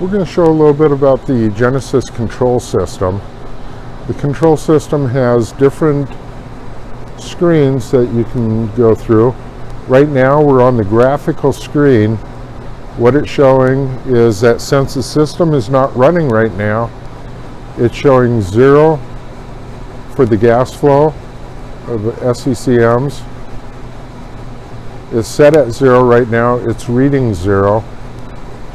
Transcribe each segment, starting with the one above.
We're going to show a little bit about the Genesis control system. The control system has different screens that you can go through. Right now we're on the graphical screen. What it's showing is that since the system is not running right now, it's showing 0 for the gas flow of the SCCMs. It's set at 0 right now. It's reading 0.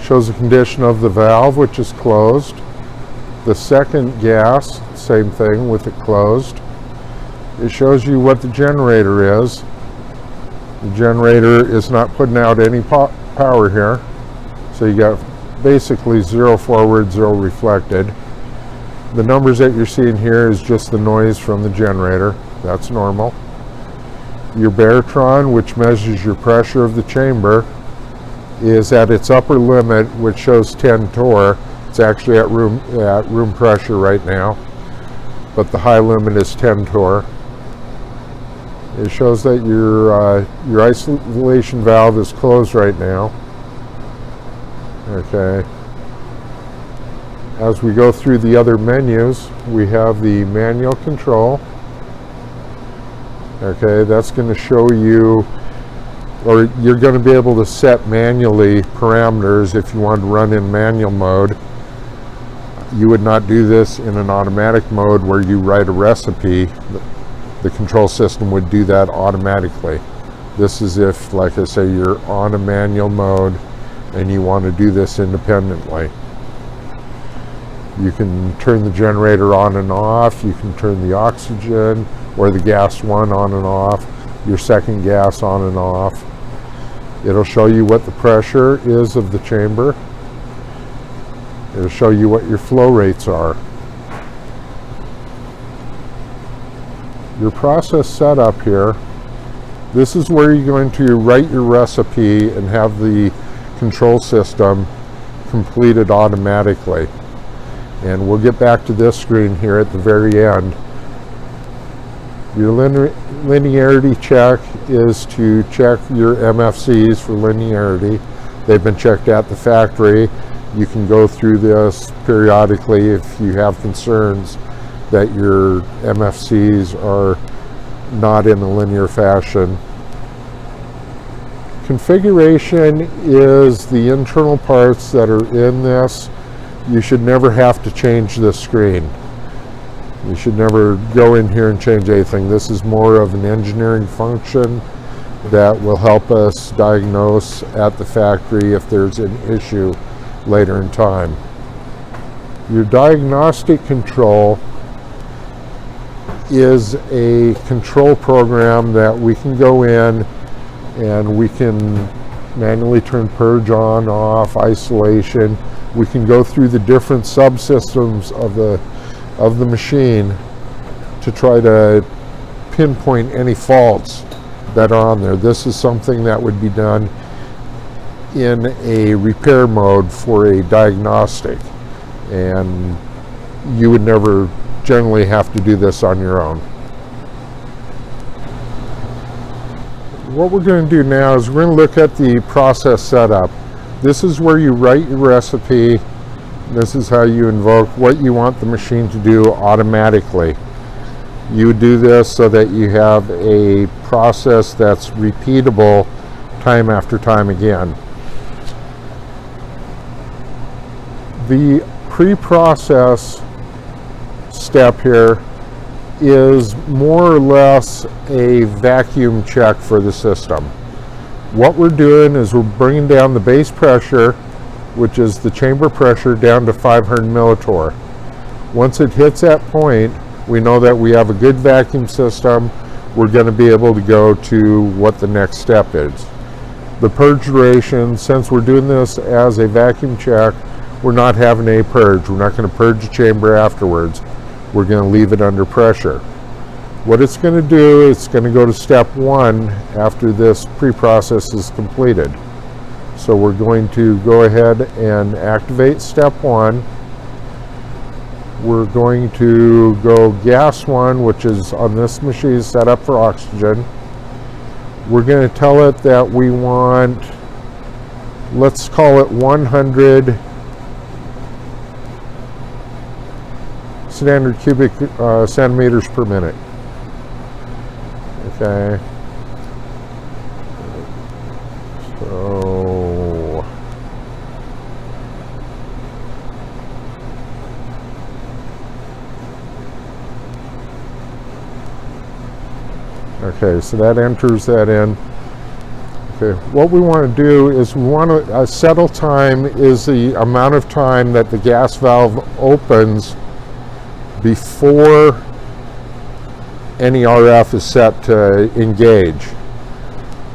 Shows the condition of the valve, which is closed. The second gas, same thing with it closed. It shows you what the generator is. The generator is not putting out any power here. So you got basically 0 forward, 0 reflected. The numbers that you're seeing here is just the noise from the generator. That's normal. Your barometron, which measures your pressure of the chamber, is at its upper limit, which shows 10 torr. It's actually at room pressure right now, but the high limit is 10 torr. It shows that your isolation valve is closed right now. Okay. As we go through the other menus, we have the manual control. Okay, that's going to show you, or you're going to be able to set manually parameters if you want to run in manual mode. You would not do this in an automatic mode where you write a recipe. The control system would do that automatically. This is if, like I say, you're on a manual mode and you want to do this independently. You can turn the generator on and off. You can turn the oxygen or the gas one on and off, your second gas on and off. It'll show you what the pressure is of the chamber. It'll show you what your flow rates are. Your process setup here, this is where you're going to write your recipe and have the control system completed automatically. And we'll get back to this screen here at the very end. Your linearity check is to check your MFCs for linearity. They've been checked at the factory. You can go through this periodically if you have concerns that your MFCs are not in a linear fashion. Configuration is the internal parts that are in this. You should never have to change this screen. You should never go in here and change anything. This is more of an engineering function that will help us diagnose at the factory if there's an issue later in time. Your diagnostic control is a control program that we can go in and we can manually turn purge on, off, isolation. We can go through the different subsystems of the machine to try to pinpoint any faults that are on there. This is something that would be done in a repair mode for a diagnostic, and you would never generally have to do this on your own. What we're going to do now is we're going to look at the process setup. This is where you write your recipe. This is how you invoke what you want the machine to do automatically. You do this so that you have a process that's repeatable time after time again. The pre-process step here is more or less a vacuum check for the system. What we're doing is we're bringing down the base pressure, which is the chamber pressure, down to 500 millitorr. Once it hits that point, we know that we have a good vacuum system. We're going to be able to go to what the next step is. The purge duration, since we're doing this as a vacuum check, we're not having a purge. We're not going to purge the chamber afterwards. We're going to leave it under pressure. What it's going to do, it's going to go to step 1 after this pre-process is completed. So we're going to go ahead and activate step 1. We're going to go gas 1, which is on this machine set up for oxygen. We're going to tell it that we want, let's call it 100 standard cubic centimeters per minute. Okay. So okay, so that enters that in. Okay, what we want to do is we want to settle time is the amount of time that the gas valve opens before any RF is set to engage.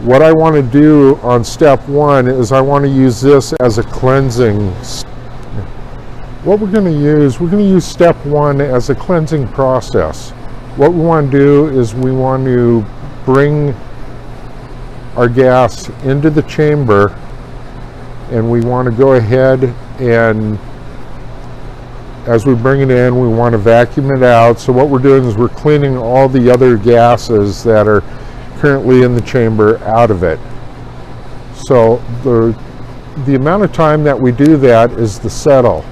What I want to do on step one is I want to use this as a cleansing. What we're going to use step one as a cleansing process. What we want to do is we want to bring our gas into the chamber, and we want to go ahead and as we bring it in, we want to vacuum it out. So what we're doing is we're cleaning all the other gases that are currently in the chamber out of it. So the amount of time that we do that is the settle.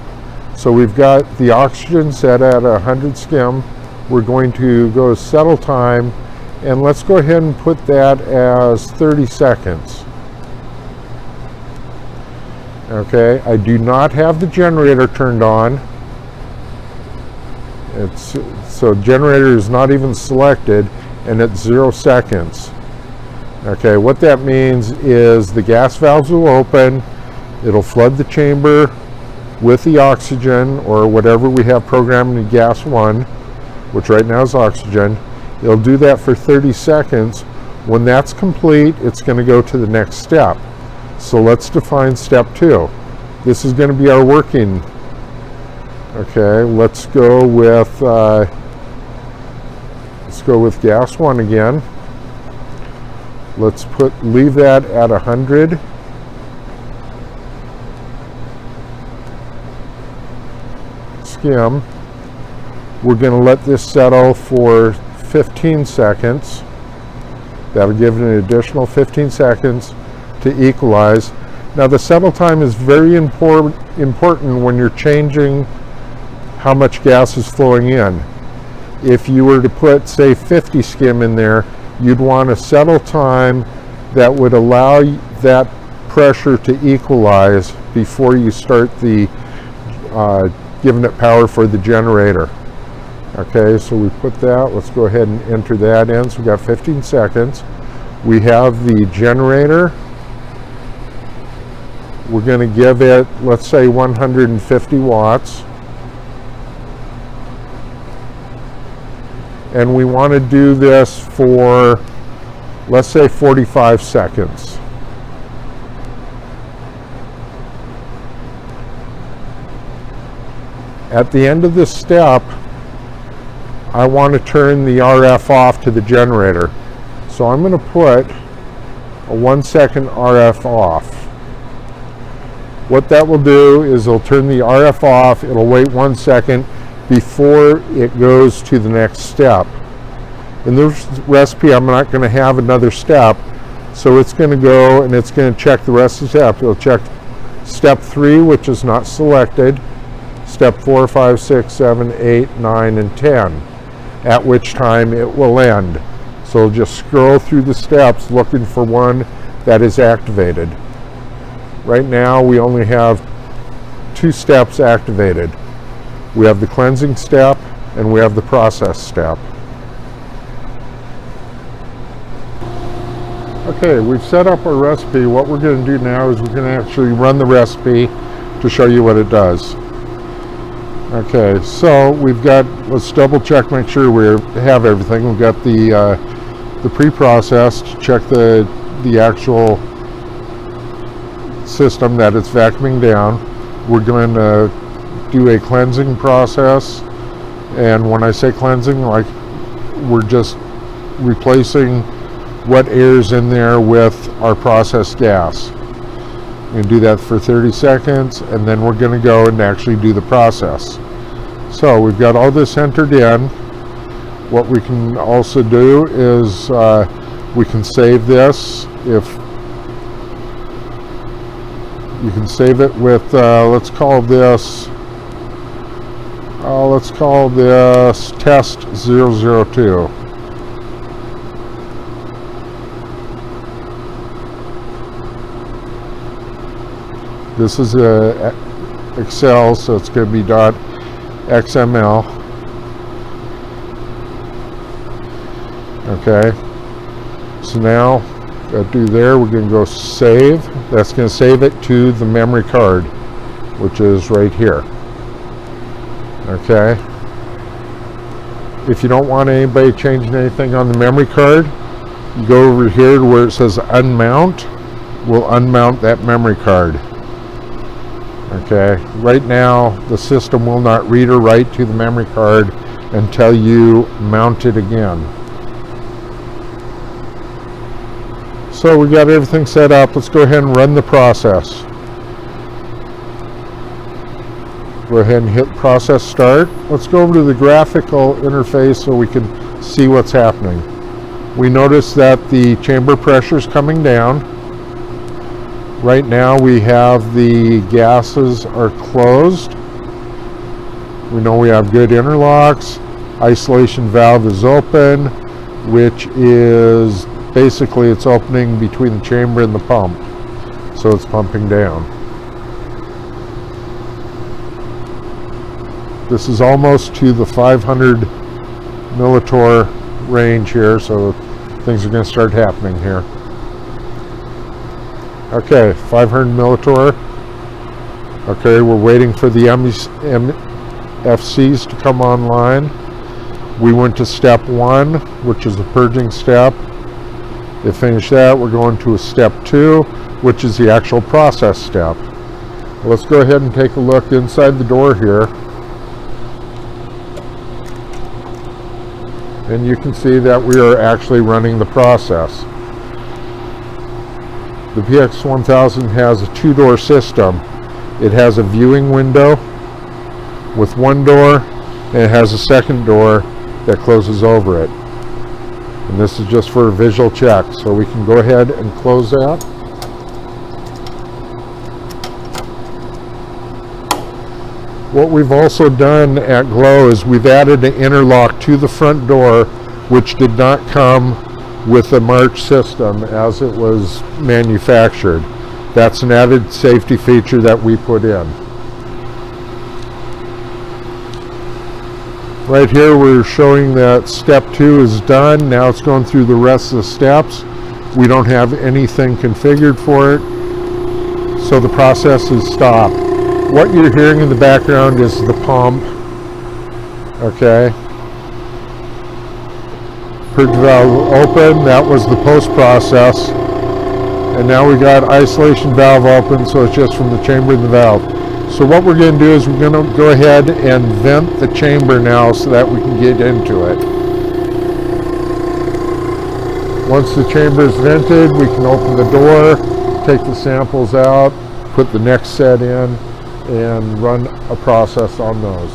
So we've got the oxygen set at 100 skim. We're going to go settle time, and let's go ahead and put that as 30 seconds. Okay, I do not have the generator turned on. So generator is not even selected, and it's 0 seconds. Okay, what that means is the gas valves will open, it'll flood the chamber with the oxygen or whatever we have programmed in gas 1, which right now is oxygen. It'll do that for 30 seconds. When that's complete, it's going to go to the next step. So let's define step 2. This is going to be our working. Okay, let's go with gas 1 again. Let's leave that at 100. Skim. We're going to let this settle for 15 seconds. That'll give it an additional 15 seconds to equalize. Now the settle time is very important when you're changing how much gas is flowing in. If you were to put, say, 50 skim in there, you'd want a settle time that would allow that pressure to equalize before you start the giving it power for the generator. Okay, so we put that. Let's go ahead and enter that in. So we've got 15 seconds. We have the generator. We're going to give it, let's say, 150 watts. And we want to do this for, let's say, 45 seconds. At the end of this step, I want to turn the RF off to the generator. So I'm going to put a 1 second RF off. What that will do is it'll turn the RF off. It'll wait 1 second before it goes to the next step. In this recipe, I'm not going to have another step, so it's going to go and it's going to check the rest of the steps. It'll check step 3, which is not selected, step 4, 5, 6, 7, 8, 9, and 10, at which time it will end. So it'll just scroll through the steps looking for one that is activated. Right now, we only have 2 steps activated. We have the cleansing step and we have the process step. Okay, we've set up our recipe. What we're going to do now is we're going to actually run the recipe to show you what it does. Okay, so we've got, let's double check, make sure we have everything. We've got the pre-processed, check the actual system that it's vacuuming down. We're going to do a cleansing process, and when I say cleansing, like, we're just replacing what air's in there with our processed gas. We're going to do that for 30 seconds, and then we're going to go and actually do the process. So we've got all this entered in. What we can also do is we can save this. If you can save it with, let's call this Let's call this test 002. This is a Excel, so it's going to be .xml. Okay, so now do there, we're going to go save. That's going to save it to the memory card, which is right here. Okay, if you don't want anybody changing anything on the memory card, you go over here to where it says unmount. We'll unmount that memory card. Okay, right now the system will not read or write to the memory card until you mount it again. So we got everything set up. Let's go ahead and run the process. Go ahead and hit process start. Let's go over to the graphical interface so we can see what's happening. We notice that the chamber pressure is coming down. Right now we have the gases are closed. We know we have good interlocks. Isolation valve is open, which is basically it's opening between the chamber and the pump. So it's pumping down. This is almost to the 500 millitorr range here, so things are going to start happening here. Okay, 500 millitorr. Okay, we're waiting for the MFCs to come online. We went to step 1, which is the purging step. They finished that. We're going to a step 2, which is the actual process step. Let's go ahead and take a look inside the door here. And you can see that we are actually running the process. The PX-1000 has a 2-door system. It has a viewing window with one door, and it has a second door that closes over it. And this is just for a visual check, so we can go ahead and close that. What we've also done at Glow is we've added an interlock to the front door, which did not come with the March system as it was manufactured. That's an added safety feature that we put in. Right here we're showing that step 2 is done. Now it's going through the rest of the steps. We don't have anything configured for it, so the process is stopped. What you're hearing in the background is the pump. Okay. Purge valve open. That was the post process. And now we got isolation valve open, so it's just from the chamber and the valve. So what we're going to do is we're going to go ahead and vent the chamber now so that we can get into it. Once the chamber is vented, we can open the door, take the samples out, put the next set in, and run a process on those.